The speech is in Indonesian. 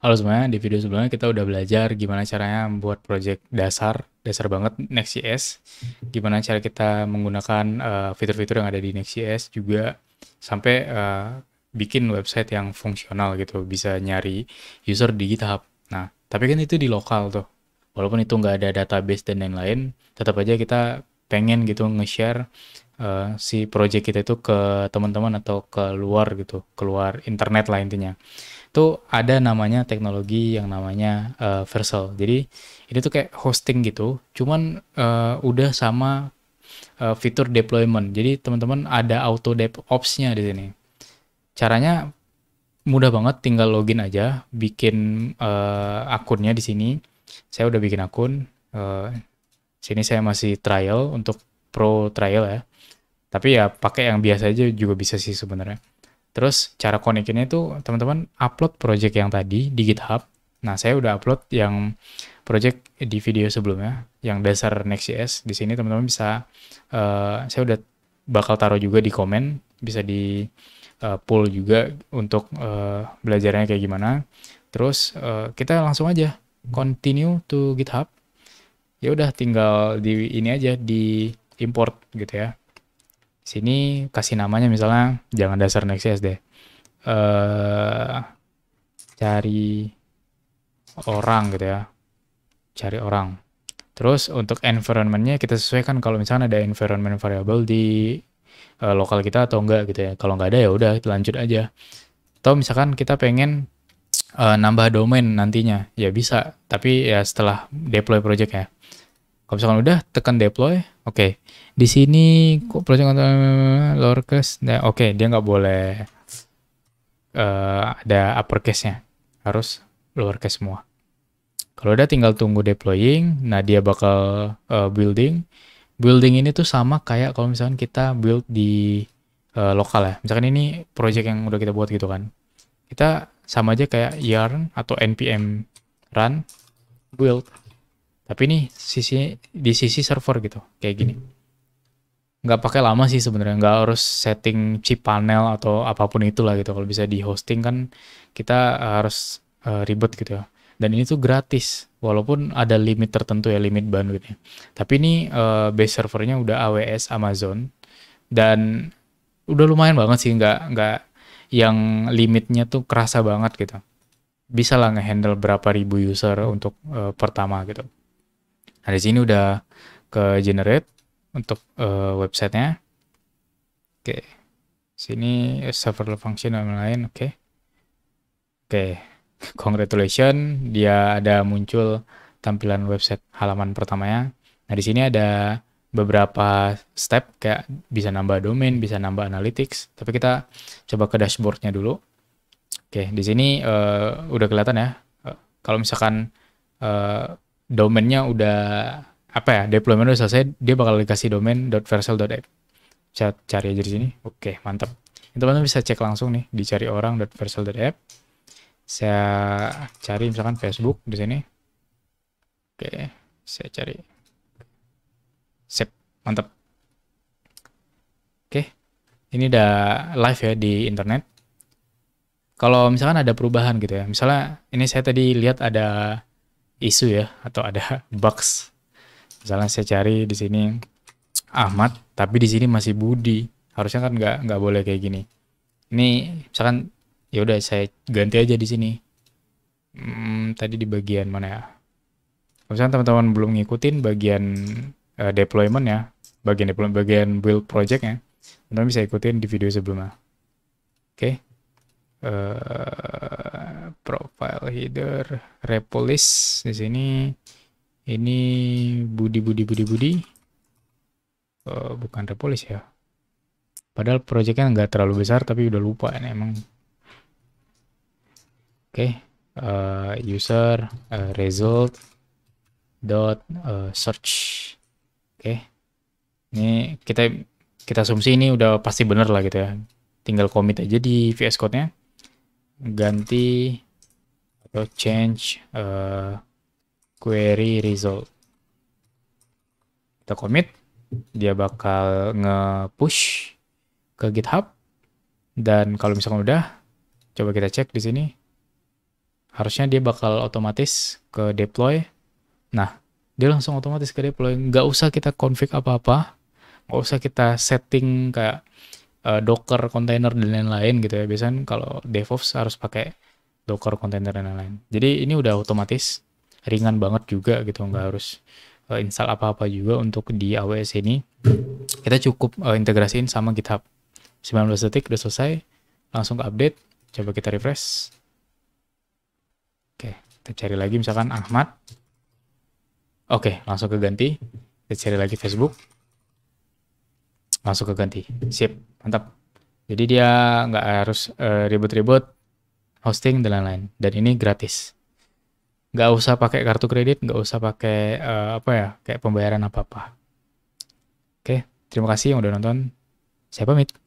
Halo semuanya, di video sebelumnya kita udah belajar gimana caranya membuat project dasar banget Next.js, gimana cara kita menggunakan fitur-fitur yang ada di Next.js juga sampai bikin website yang fungsional gitu, bisa nyari user di GitHub. Nah, tapi kan itu di lokal tuh. Walaupun itu nggak ada database dan lain-lain, tetap aja kita pengen gitu nge-share si project kita itu ke teman-teman atau ke luar gitu, keluar internet lah intinya. Itu ada namanya teknologi yang namanya Vercel. Jadi ini tuh kayak hosting gitu, cuman udah sama fitur deployment. Jadi teman-teman ada auto DevOps-nya di sini. Caranya mudah banget, tinggal login aja, bikin akunnya di sini. Saya udah bikin akun. Sini saya masih trial untuk pro trial ya. Tapi ya pakai yang biasa aja juga bisa sih sebenarnya. Terus cara konekinnya itu teman-teman upload project yang tadi di GitHub. Nah, saya udah upload yang project di video sebelumnya, yang dasar Next.js. Di sini teman-teman bisa, saya udah bakal taruh juga di komen, bisa di pull juga untuk belajarnya kayak gimana. Terus kita langsung aja continue to GitHub. Ya udah tinggal di ini aja di import gitu ya. Sini kasih namanya misalnya jangan dasar Next.js deh. eh Cari orang gitu ya, cari orang. Terus untuk environment-nya kita sesuaikan kalau misalnya ada environment variable di lokal kita atau enggak gitu ya. Kalau nggak ada ya udah lanjut aja. Atau misalkan kita pengen nambah domain nantinya, ya bisa. Tapi ya setelah deploy project ya. Kalau misalkan udah tekan deploy, oke. Di sini kok project lowercase, nah, oke dia nggak boleh ada uppercase-nya, harus lowercase semua. Kalau udah tinggal tunggu deploying, nah dia bakal building. Building ini tuh sama kayak kalau misalkan kita build di lokal ya. Misalkan ini project yang udah kita buat gitu kan. Kita sama aja kayak yarn atau npm run build. Tapi ini di sisi server gitu, kayak gini. Nggak pakai lama sih sebenarnya, nggak harus setting chip panel atau apapun itulah gitu. Kalau bisa di hosting kan kita harus ribet gitu ya. Dan ini tuh gratis, walaupun ada limit tertentu ya, limit bandwidthnya. Tapi ini base servernya udah AWS Amazon dan udah lumayan banget sih, nggak yang limitnya tuh kerasa banget gitu. Bisa lah ngehandle berapa ribu user untuk pertama gitu. Nah di sini udah ke generate untuk websitenya. Oke, sini server function dan lain-lain. Oke, oke. Congratulations, dia ada muncul tampilan website halaman pertamanya. Nah, di sini ada beberapa step kayak bisa nambah domain, bisa nambah analytics. Tapi kita coba ke dashboardnya dulu. Oke, di sini udah kelihatan ya. Kalau misalkan eh, domainnya udah apa ya, deployment udah selesai, dia bakal dikasih domain .vercel.app. Bisa cari aja di sini. Oke, mantap. Teman-teman bisa cek langsung nih, dicari orang.vercel.app. Saya cari misalkan Facebook di sini. Oke, saya cari. Sip, mantap. Oke, ini udah live ya di internet. Kalau misalkan ada perubahan gitu ya, misalnya ini saya tadi lihat ada isu ya, atau ada bugs. Misalnya saya cari di sini Ahmad, tapi di sini masih Budi. Harusnya kan nggak boleh kayak gini. Ini misalkan ya udah saya ganti aja di sini. Tadi di bagian mana ya? Kalau misalkan teman-teman belum ngikutin bagian deployment ya, bagian build project ya, teman-teman bisa ikutin di video sebelumnya. Oke. Profile header, repo list di sini. Ini Budi. Bukan repo list ya. Padahal projectnya nggak terlalu besar, tapi udah lupa ini emang. Oke, user result dot search. Oke, ini kita asumsi ini udah pasti bener lah gitu ya. Tinggal commit aja di VS Code-nya, ganti atau change query result. Kita commit, dia bakal nge-push ke GitHub. Dan kalau misalkan udah, coba kita cek di sini. harusnya dia bakal otomatis ke deploy. Nah, dia langsung otomatis ke deploy. Nggak usah kita config apa-apa, nggak usah kita setting kayak Docker, container, dan lain-lain gitu ya. Biasanya kalau DevOps harus pakai Docker, container, dan lain-lain. Jadi ini udah otomatis, ringan banget juga gitu, nggak harus install apa-apa juga untuk di AWS ini. Kita cukup integrasiin sama GitHub. 19 detik udah selesai, langsung ke update. Coba kita refresh. Oke, kita cari lagi misalkan Ahmad. Oke, langsung keganti. Kita cari lagi Facebook. Langsung keganti. Sip, mantap. Jadi dia nggak harus ribet-ribet hosting dan lain-lain. Dan ini gratis. Nggak usah pakai kartu kredit, nggak usah pakai apa ya, kayak pembayaran apa-apa. Oke, terima kasih yang udah nonton. Saya pamit.